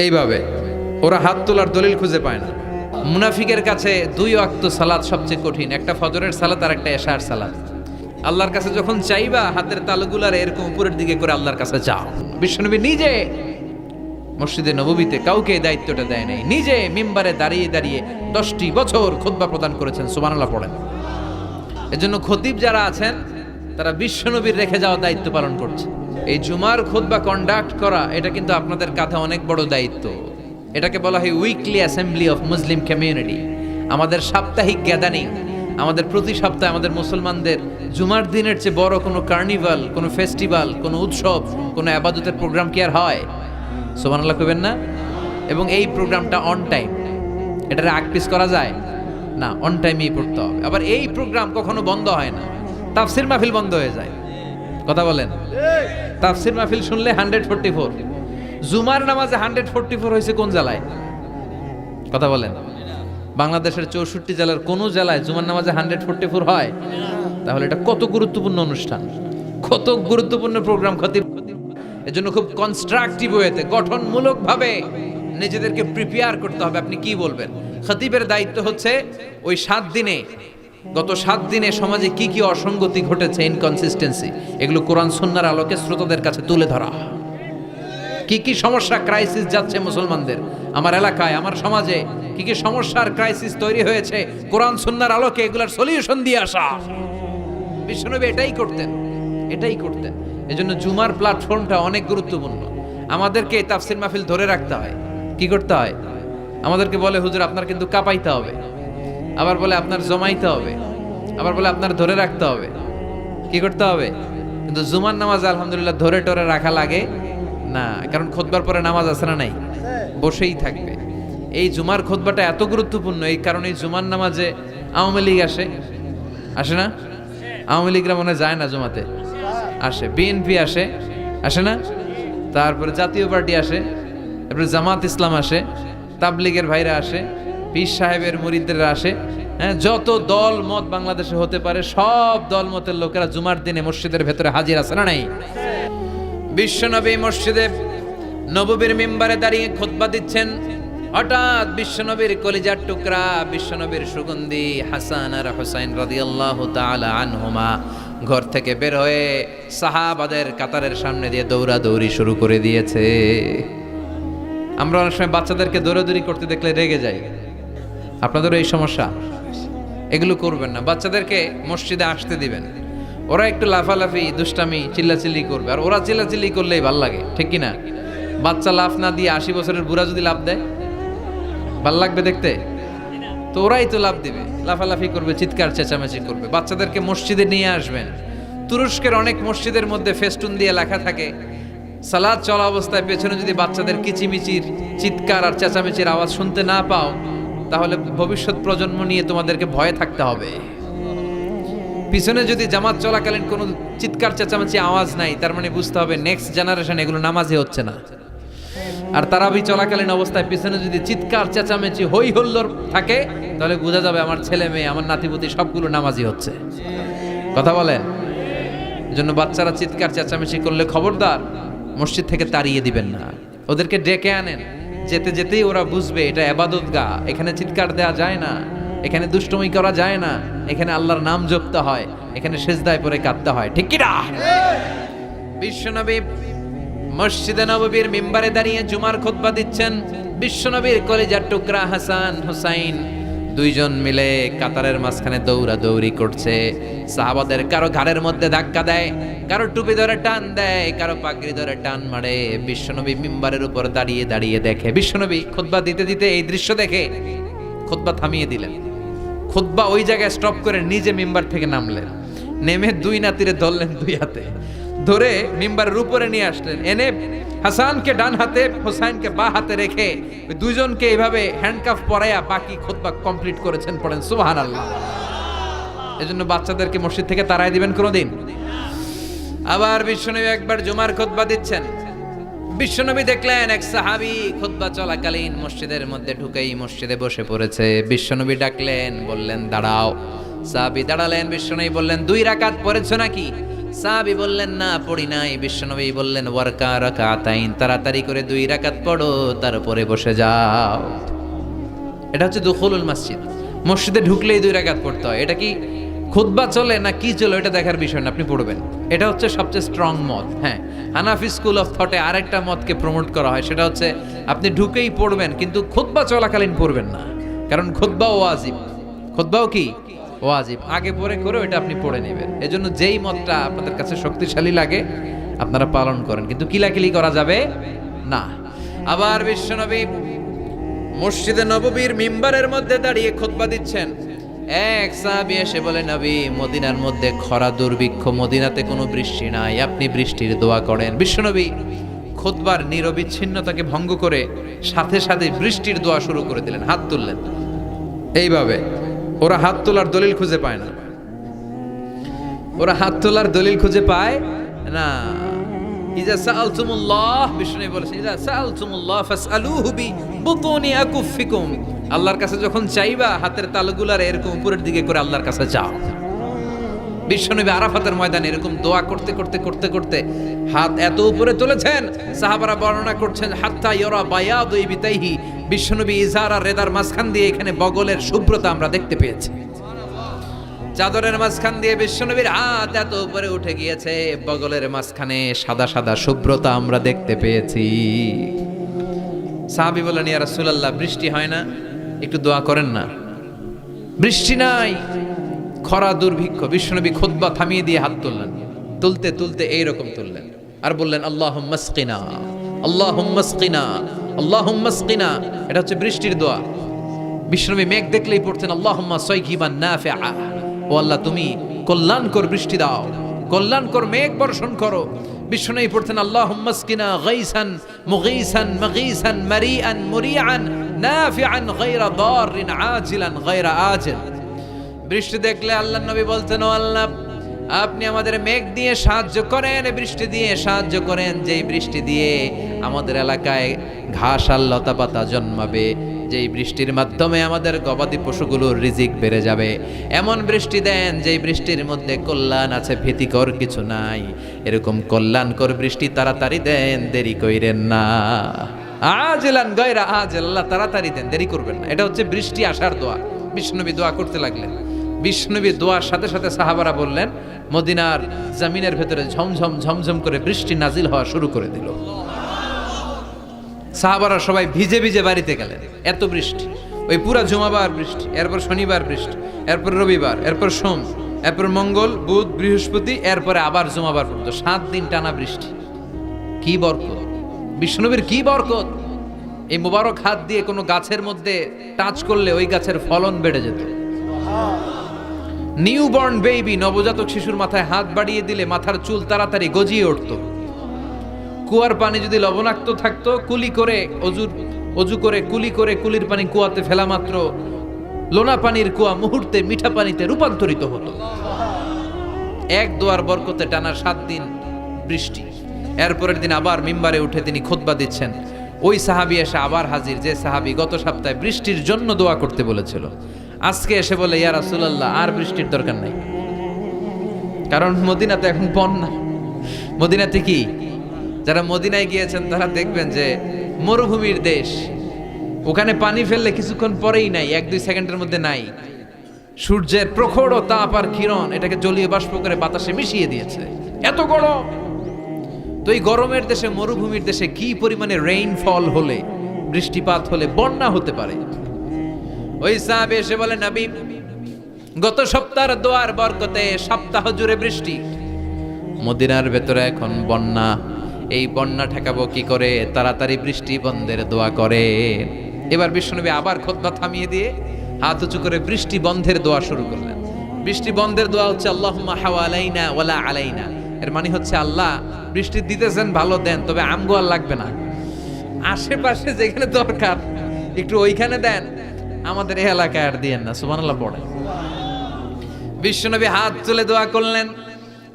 এইভাবে ওরা হাত তোলার দলিল খুঁজে পায় না। মুনাফিকের কাছে 2 ওয়াক্ত সালাত সবচেয়ে কঠিন, একটা ফজরের সালাত আর একটা এশার সালাত। আল্লাহর কাছে যখন চাইবা হাতের তালুগুলার এরকম উপরের দিকে করে আল্লাহর কাছে যাও। বিশ্বনবী নিজে মসজিদে নববীতে কাউকে এই দায়িত্বটা দেয় নাই, নিজে মিম্বারে দাঁড়িয়ে দাঁড়িয়ে 10টি বছর খুতবা প্রদান করেছেন। সুবহানাল্লাহ পড়েন। এজন্য খতিব যারা আছেন তারা বিশ্বনবীর রেখে যাওয়া দায়িত্ব পালন করছে। এই জুমার খুতবা কন্ডাক্ট করা এটা কিন্তু আপনাদের কাঁধে অনেক বড় দায়িত্ব। এটাকে বলা হয় weekly assembly of Muslim community. আমাদের সাপ্তাহিক গ্যাদারিং, আমাদের প্রতি সপ্তাহে আমাদের মুসলমানদের জুমার দিনের চেয়ে বড় কোনো কার্নিভাল, কোনো ফেস্টিভ্যাল, কোনো উৎসব, কোনো আবাদতের প্রোগ্রাম কি আর হয়? সুবহানাল্লাহ কইবেন না? এবং এই প্রোগ্রামটা অন টাইম, এটার আগ পিস করা যায় না, অন টাইমেই পড়তে হবে। আবার এই প্রোগ্রাম কখনো বন্ধ হয় না। তাফসির মাহফিল বন্ধ হয়ে যায়, কথা বলেন। তাফসির মাহফিল শুনলে 144, জুমার নামাজে 144 হয়েছে কোন জেলায়? কথা বলেন। বাংলাদেশের 64 জেলার কোন জেলায় জুমার নামাজে 144 হয়? তাহলে এটা কত গুরুত্বপূর্ণ অনুষ্ঠান, কত গুরুত্বপূর্ণ প্রোগ্রাম। খতিব এজন্য খুব কনস্ট্রাকটিভ ওয়েতে, গঠনমূলক ভাবে নিজেদেরকে প্রিপেয়ার করতে হবে। আপনি কি বলবেন? খতিবের দায়িত্ব হচ্ছে ওই 7 দিনে, গত 7 দিনে সমাজে কি কি অসঙ্গতি ঘটেছে, ইনকনসিস্টেন্সি, এগুলো কোরআন সুন্নাহর আলোকে শ্রোতাদের কাছে তুলে ধরা। কি কি সমস্যা, ক্রাইসিস যাচ্ছে মুসলমানদের, আমার এলাকায়, আমার সমাজে কি কি সমস্যার ক্রাইসিস তৈরি হয়েছে, কোরআন সুন্নাহর আলোকে এগুলার সলিউশন দিয়ে আসা। বিশ্বনবী এটাই করতেন। এজন্য জুমার প্ল্যাটফর্মটা অনেক গুরুত্বপূর্ণ। আমাদেরকে তাফসির মাহফিল ধরে রাখতে হয়। কি করতে হয়? আমাদেরকে বলে হুজুর আপনার কিন্তু কাঁপাইতে হবে, আবার বলে আপনার জমাইতে হবে, আবার বলে আপনার ধরে রাখতে হবে। কি করতে হবে? কিন্তু জুমার নামাজ আলহামদুলিল্লাহ ধরে টরে রাখা লাগে না, কারণ খুতবার পরে নামাজ আছে না নাই, বসেই থাকবে। এই জুমার খুতবাটা এত গুরুত্বপূর্ণ এই কারণে জুমার নামাজে আওয়ামী লীগ আসে না? আওয়ামী লীগরা মনে যায় না জুমাতে, আসে। বিএনপি আসে না? তারপরে জাতীয় পার্টি আসে, তারপরে জামাত ইসলাম আসে, তাবলিগের ভাইরা আসে, পীর সাহেবের মুরিদরা আসে। হ্যাঁ, যত দল মত বাংলাদেশে হতে পারে সব দল মতের লোকেরা জুমার দিনে মসজিদের ভেতরে হাজির আছে না নাই? বিশ্বনবী মসজিদে নববীর মিম্বারে দাঁড়িয়ে খুতবা দিচ্ছেন। হঠাৎ বিশ্বনবীর কলিজার টুকরা, বিশ্বনবীর সুগন্ধি হাসান আর হুসাইন রাদিয়াল্লাহু তাআলা আনহুমা ঘর থেকে বের হয়ে সাহাবাদের কাতারের সামনে দিয়ে দৌড়াদৌড়ি শুরু করে দিয়েছে। আমরা অনেক সময় বাচ্চাদেরকে দৌড়াদৌড়ি করতে দেখলে রেগে যাই। আপনাদেরও এই সমস্যা? এগুলো করবেন না। বাচ্চাদেরকে মসজিদে আসতে দিবেন, ওরা একটু লাফালাফি, দুষ্টামি, চিল্লাচিল্লি করবে। আর ওরা চিল্লাচিল্লি করলেই ভাল লাগে, ঠিক কিনা? বাচ্চা লাফ না দিয়ে 80 বছরের বুড়া যদি লাফ দেয় ভাল লাগবে দেখতে? তো ওরাই তো লাফ দিবে, লাফালাফি করবে, চিৎকার চেঁচামেচি করবে। বাচ্চাদেরকে মসজিদে নিয়ে আসবেন। তুরস্কের অনেক মসজিদের মধ্যে ফেস্টুন দিয়ে লেখা থাকে, সালাত চলা অবস্থায় পেছনে যদি বাচ্চাদের কিচিমিচির চিৎকার আর চেঁচামেচির আওয়াজ শুনতে না পাও, তাহলে ভবিষ্যৎ প্রজন্ম নিয়ে তোমাদেরকে ভয়ে থাকতে হবে। পিছনে যদি জামাত চলাকালীন কোনো চিৎকার চেঁচামেচি আওয়াজ নাই, তার মানে বুঝতে হবে নেক্সট জেনারেশন এগুলো নামাজি হচ্ছে না। আর তারাবি চলাকালীন অবস্থায় পিছনে যদি চিৎকার চেঁচামেচি হই হল্লোর থাকে, তাহলে বোঝা যাবে আমার ছেলে মেয়ে, আমার নাতিপুতি সবগুলো নামাজি হচ্ছে। কথা বলেন। এজন্য বাচ্চারা চিৎকার চেঁচামেচি করলে খবরদার মসজিদ থেকে তাড়িয়ে দিবেন না, ওদেরকে ডেকে আনেন। যেতে যেতেই ওরা বুঝবে এটা ইবাদত গাহ, এখানে চিৎকার দেওয়া যায় না, এখানে দুষ্টুমি করা যায় না, এখানে আল্লাহর নাম জপতে হয়, এখানে সিজদায় পড়ে কাঁদতে হয়, ঠিক কি না? বিশ্বনবী মসজিদে নববীর মিম্বারে দাঁড়িয়ে জুমার খুতবা দিচ্ছেন। বিশ্বনবীর কলিজার টুকরা হাসান হুসাইন দুইজন মিলে কাতারের মাঝখানে দৌড়াদৌড়ি করছে। সাহাবাদের কারো ঘাড়ের মধ্যে ধাক্কা দেয়, কারো টুপি ধরে টান দেয়, কারো পাগড়ি ধরে টান মারে। বিশ্বনবী মিম্বারের উপর দাঁড়িয়ে দাঁড়িয়ে দেখে। বিশ্বনবী খুতবা দিতে দিতে এই দৃশ্য দেখে খুতবা থামিয়ে দিলেন। খুতবা ওই জায়গায় স্টপ করে নিজে মিম্বার থেকে নামলেন, নেমে 2 নাতিরে ধরলেন, 2 হাতে ধরে মিম্বারের উপরে নিয়ে আসলেন। এনে হাসানকে ডান হাতে, হুসাইনকে বা হাতে রেখে ওই দুইজনকে এইভাবে হ্যান্ডকাফ পরাইয়া বাকি খুতবা কমপ্লিট করেছেন। পড়েন সুবহানাল্লাহ। এজন্য বাচ্চাদেরকে মসজিদ থেকে তাড়াই দিবেন কোনোদিন? আবার বিশ্বনবী একবার জুমার খুতবা দিচ্ছেন। বিশ্বনবী দেখলেন এক সাহাবী খুতবা চলাকালীন মসজিদের মধ্যে ঢুকেই মসজিদে বসে পড়েছে। বিশ্বনবী ডাকলেন, বললেন দাঁড়াও। সাহাবী দাঁড়ালেন। বিশ্বনবী বললেন 2 রাকাত পড়েছো নাকি? সাহাবী বললেন না পড়ি নাই। বিশ্বনবী বললেন ওয়ারকা রাকাতাইন, তাড়াতাড়ি করে 2 রাকাত পড়ো, তারপরে বসে যাও। এটা হচ্ছে দুখুলুল মসজিদ। মসজিদে ঢুকলেই 2 রাকাত পড়তে হয়। এটা কি খুতবা চলে না কি চলে এটা দেখার বিষয় না, আপনি পড়বেন। এটা হচ্ছে সবচেয়ে স্ট্রং মত। হ্যাঁ, হানাফি স্কুল অফ থটে আরেকটা মতকে প্রমোট করা হয়, সেটা হচ্ছে আপনি ঢুকেই পড়বেন কিন্তু খুতবা চলাকালীন পড়বেন না, কারণ খুতবাও ওয়াজিব। খুতবাও কি ওয়াজিব, আগে পরে করে এটা আপনি পড়ে নেবেন। এজন্য যেই মতটা আপনাদের কাছে শক্তিশালী লাগে আপনারা পালন করেন, কিন্তু কিলাকিলি করা যাবে না। আবার বিশ্বনবী মসজিদে নববীর মিম্বারের মধ্যে দাঁড়িয়ে খুতবা দিচ্ছেন। এক সাহাবী এসে বলে, নবী, মদিনার মধ্যে খরা দুর্ভিক্ষ, মদিনাতে কোনো বৃষ্টি নাই, আপনি বৃষ্টির দোয়া করেন। বিশ্বনবী খুতবার নিরবিচ্ছিন্নতাকে ভঙ্গ করে সাথে সাথে বৃষ্টির দোয়া শুরু করে দিলেন, হাত তুললেন। এইভাবে ওরা হাত তোলার দলিল খুঁজে পায় না, ওরা হাত তোলার দলিল খুঁজে পায় না। ইজা সাআলতুমুল্লাহ, বিষ্ণু বলেছেন, ইজা সাআলতুমুল্লাহ ফাসআলুহু বিবুতুনি আকুফিকুম, আল্লাহর কাছে যখন চাইবা হাতের তালুগুলার এরকম উপরের দিকে করে আল্লাহর কাছে চাও। বিশ্বনবী আরাফাতের ময়দানে এরকম দোয়া করতে করতে করতে করতে হাত এত উপরে তুলেছেন, সাহাবারা বর্ণনা করছেন হাত্তা ইয়ারা বায়াদু ইবিতাইহি, বিশ্বনবী ইজার আর রেদার মাঝখান দিয়ে এখানে বগলের শুভ্রতা আমরা দেখতে পেয়েছি। চাদরের মাঝখান দিয়ে বিশ্বনবীর হাত এত উপরে উঠে গিয়েছে, বগলের মাঝখানে সাদা সাদা শুভ্রতা আমরা দেখতে পেয়েছি। সাহাবী বলেন, ইয়া রাসূলুল্লাহ, বৃষ্টি হয় না, একটু দোয়া করেন না। বৃষ্টি নাই, খরা দুর্ভিক্ষ। বিশ্বনবী খুতবা থামিয়ে দিয়ে হাত তুললেন, তুলতে তুলতে এইরকম তুললেন আর বললেন, আল্লাহুম্মা আসকিনা, আল্লাহুম্মা আসকিনা, আল্লাহুম্মা আসকিনা। এটা হচ্ছে বৃষ্টির দোয়া। বিশ্বনবী মেঘ দেখলেই পড়তেন, আল্লাহুম্মা সাইয়িবান নাফিআ, ও আল্লাহ তুমি কল্যাণকর বৃষ্টি দাও, কল্যাণকর মেঘ বর্ষণ করো। বিশ্বনবী পড়তেন, আল্লাহুম্মা আসকিনা গাইসান মুগীসান মাগীসান মারিআন মুরিআন নাফিআন গায়রা দাররিন আজিলান গায়রা আজিল। বৃষ্টি দেখলে আল্লাহর নবী বলতেন, ও আল্লাহ, আপনি আমাদের মেঘ দিয়ে সাহায্য করেন, বৃষ্টি দিয়ে সাহায্য করেন, যেই বৃষ্টি দিয়ে আমাদের এলাকায় ঘাস আর লতা পাতা জন্মাবে, যেই বৃষ্টির মাধ্যমে আমাদের গবাদি পশুগুলোর রিজিক বেড়ে যাবে, এমন বৃষ্টি দেন যেই বৃষ্টির মধ্যে কল্যাণ আছে, ভীতিকর কিছু নাই। এরকম কল্যাণকর বৃষ্টি তাড়াতাড়ি দেন, দেরি কইরেন না। আজিলান গায়রা আজিল, আল্লাহ তাড়াতাড়ি দেন, দেরি করবেন না। এটা হচ্ছে বৃষ্টি আসার দোয়া। বিষ্ণুনবী দোয়া করতে লাগলেন। বিষ্ণুনবী দোয়ার সাথে সাথে সাহাবারা বললেন, মদিনার জমিনের ভেতরে ঝমঝম ঝমঝম করে বৃষ্টি নাজিল হওয়া শুরু করে দিল। সাহাবারা সবাই ভিজে ভিজে বাড়িতে গেলেন, এত বৃষ্টি। ওই পুরা জুমাবার বৃষ্টি, এরপর শনিবার বৃষ্টি, এরপর রবিবার, এরপর সোম, এরপর মঙ্গল, বুধ, বৃহস্পতি, এরপরে আবার জুমাবার পর্যন্ত 7 দিন টানা বৃষ্টি। কি বরকত, বিষ্ণুনবীর কি বরকত! এই মুবারক হাত দিয়ে কোনো গাছের মধ্যে টাচ করলে ওই গাছের ফলন বেড়ে যেত। নিউবর্ন বেবি, নবজাতক শিশুর মাথায় হাত বাড়িয়ে দিলে মাথার চুল তাড়াতাড়ি গজিয়ে উঠত। কুয়ার পানি যদি লবণাক্ত থাকতো, অজু করে কুলির পানি কুয়াতে ফেলা মাত্র লোনা পানির কুয়া মুহূর্তে মিঠা পানিতে রূপান্তরিত হতো। এক দোয়ার বরকতে টানা 7 দিন বৃষ্টি। এরপরের দিন আবার মিম্বারে উঠে তিনি খুতবা দিচ্ছেন। ওই সাহাবী এসে আবার হাজির, যে সাহাবী গত সপ্তাহে বৃষ্টির জন্য দোয়া করতে বলেছিল। আজকে এসে বলে, ইয়া রাসূলুল্লাহ, আর বৃষ্টির দরকার নাই, কারণ মদিনাতে এখন বন্যা। মদিনাতে কি, যারা মদিনায় গিয়েছেন তারা দেখবেন যে মরুভূমির দেশ, ওখানে পানি ফেললে কিছুক্ষণ পরেই নাই, 1-2 সেকেন্ডের মধ্যে নাই। সূর্যের প্রখর তাপ আর কিরণ এটাকে জলীয় বাষ্প করে বাতাসে মিশিয়ে দিয়েছে, এত গরম। তো এই গরমের দেশে, মরুভূমির দেশে কি পরিমাণে রেইনফল হলে, বৃষ্টিপাত হলে বন্যা হতে পারে। ওই সাহাবী এসে বলে, নবী, গত সপ্তাহের দোয়ার বরকতে সপ্তাহ জুড়ে বৃষ্টি, মদিনার ভেতরে এখন বন্যা, এই বন্যা ঠেকাবো কি করে, তাড়াতাড়ি বৃষ্টি বন্ধের দোয়া করে। এবার বিশ্বনবী আবার খুতবা থামিয়ে দিয়ে হাত উঁচু করে বৃষ্টি বন্ধের দোয়া শুরু করলেন। বৃষ্টি বন্ধের দোয়া হচ্ছে, আল্লাহুম্মা হাওয়ালাইনা ওয়ালা আলাইনা। এর মানে হচ্ছে, আল্লাহ বৃষ্টি দিতেছেন ভালো দেন, তবে আমগো আর লাগবে না, আশেপাশে যেখানে দরকার একটু ওইখানে দেন, আমাদের এই এলাকায় আর দিয়েন না। সুবহানাল্লাহ পড়ে বিশ্বনবী হাত তুলে দোয়া করলেন,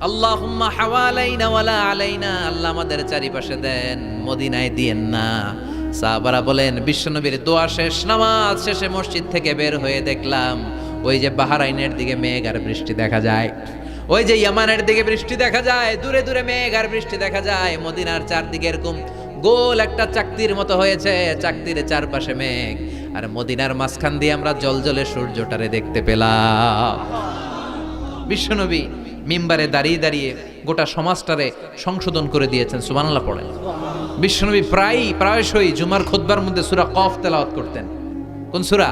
আল্লাহুম্মা হাওয়ালাইনা ওয়ালা আলাইনা, আল্লাহ আমাদের চারিপাশে দেন, মদিনায় দিয়েন না। সাহাবারা বলেন, বিশ্বনবীর দোয়া শেষ, নামাজ শেষে মসজিদ থেকে বের হয়ে দেখলাম ওই যে বাহরাইনের দিকে মেঘ আর বৃষ্টি দেখা যায়। ওই যে ইয়ামানের দিকে বৃষ্টি দেখা যায়, দূরে দূরে মেঘ আর বৃষ্টি দেখা যায়, মদিনার চারদিকে এরকম গোল একটা চাকতির মতো হয়েছে, চাকতির চারপাশে মেঘ, আর মদিনার মাঝখান দিয়ে আমরা জলজলে সূর্যটারে দেখতে পেলাম। বিশ্বনবী মিম্বারে দাঁড়িয়ে দাঁড়িয়ে গোটা সমাজটারে সংশোধন করে দিয়েছেন, সুবহানাল্লাহ পড়েন। বিশ্বনবী প্রায়শই জুমার খুতবার মধ্যে সূরা কফ তেলাওয়াত করতেন। কোন সূরা?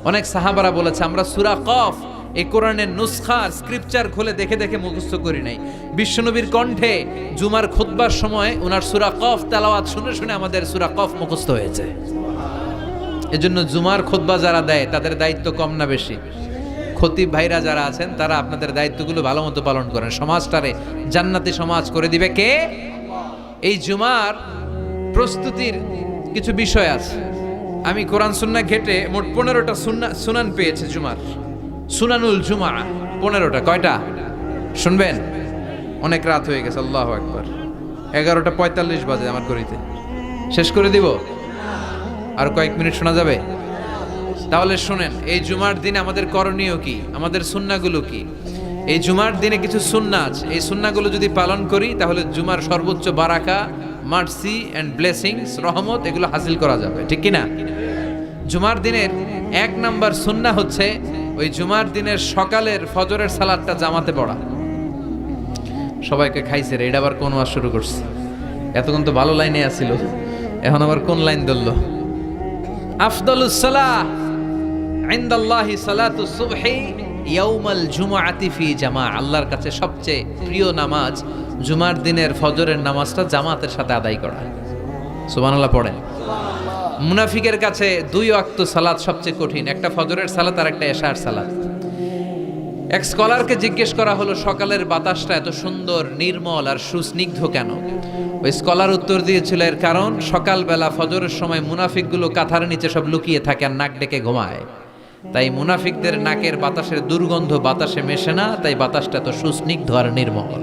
অনেক সাহাবারা বলেছে আমরা সূরা কফ এই কোরআনের নুসখার স্ক্রিপচার খুলে দেখে দেখে মুখস্থ করি নাই, বিশ্বনবীর কণ্ঠে জুমার খুতবার সময় ওনার সূরা কফ তেলাওয়াত শুনে শুনে আমাদের সূরা কফ মুখস্থ হয়েছে। এজন্য জুমার খুতবা যারা দেয় তাদের দায়িত্ব কম না বেশি? খতিব ভাইরা যারা আছেন তারা আপনাদের দায়িত্বগুলো ভালো মতো পালন করেন, সমাজটারে জান্নাতি সমাজ করে দিবে কে? এই জুমার প্রস্তুতির কিছু বিষয় আছে। আমি কোরআন সুন্নাহ ঘেটে মোট 15টা সুনান পেয়েছে জুমার, সুনানুল জুমা 15টা। কয়টা শুনবেন? অনেক রাত হয়ে গেছে, আল্লাহু আকবার। 11:45 বাজে আমার ঘড়িতে। শেষ করে দিব? আর কয়েক মিনিট শোনা যাবে? তাহলে শুনেন, এই জুমার দিনে আমাদের করণীয় কি, আমাদের সুন্নাহগুলো কি? এই জুমার দিনে কিছু সুন্নাহ আছে, এই সুন্নাহগুলো যদি পালন করি তাহলে জুমার সর্বোচ্চ বারাকা, মার্সি এন্ড ব্লেসিংস, রহমত এগুলো হাসিল করা যাবে, ঠিক কি না? জুমার দিনের 1 নাম্বার সুন্নাহ হচ্ছে ওই জুমার দিনের সকালের ফজরের সালাতটা জামাতে পড়া। সবাইকে খাইছে রে, এটা আবার কোন ওয়াজ শুরু করছে? এতক্ষণ তো ভালো লাইনে আছিল, এখন আবার কোন লাইন ধরলো? আফদালুস সালাহ ইনদাল্লাহি সালাতুস সুবহি ইয়াউমাল জুমআতি ফি জামা। আল্লাহর কাছে সবচেয়ে প্রিয় নামাজ জুমার দিনের ফজরের নামাজটা জামাতের সাথে আদায় করা। সুবহানাল্লাহ পড়েন। মুনাফিকের কাছে 2 ওয়াক্ত সালাত সবচেয়ে কঠিন, একটা ফজরের সালাত আর একটা এশার সালাত। এক স্কলারকে জিজ্ঞেস করা হলো সকালের বাতাসটা এত সুন্দর, নির্মল আর সুস্নিগ্ধ কেন? ওই স্কলার উত্তর দিয়েছিল এর কারণ সকালবেলা ফজরের সময় মুনাফিকগুলো কাঁথার নিচে সব লুকিয়ে থাকে আর নাক ডেকে ঘুমায়, তাই মুনাফিকদের নাকের বাতাসের দুর্গন্ধ বাতাসে মেশে না, তাই বাতাসটা এত সুস্নিগ্ধ আর নির্মল।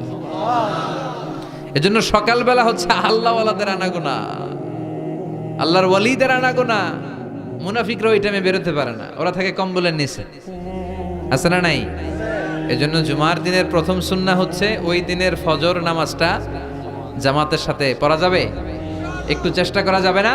এজন্য সকালবেলা হচ্ছে আল্লাহওয়ালাদের আনাগোনা, আল্লাহর ওয়ালিদের আনাগোনা। মুনাফিকরা ওই টাইমে বেরোতে পারে না, ওরা থাকে কম্বলের নিচে, আছে না নাই? এজন্য জুমার দিনের প্রথম সুন্নাহ হচ্ছে ওই দিনের ফজর নামাজটা জামাতের সাথে পড়া যাবে, একটু চেষ্টা করা যাবে না?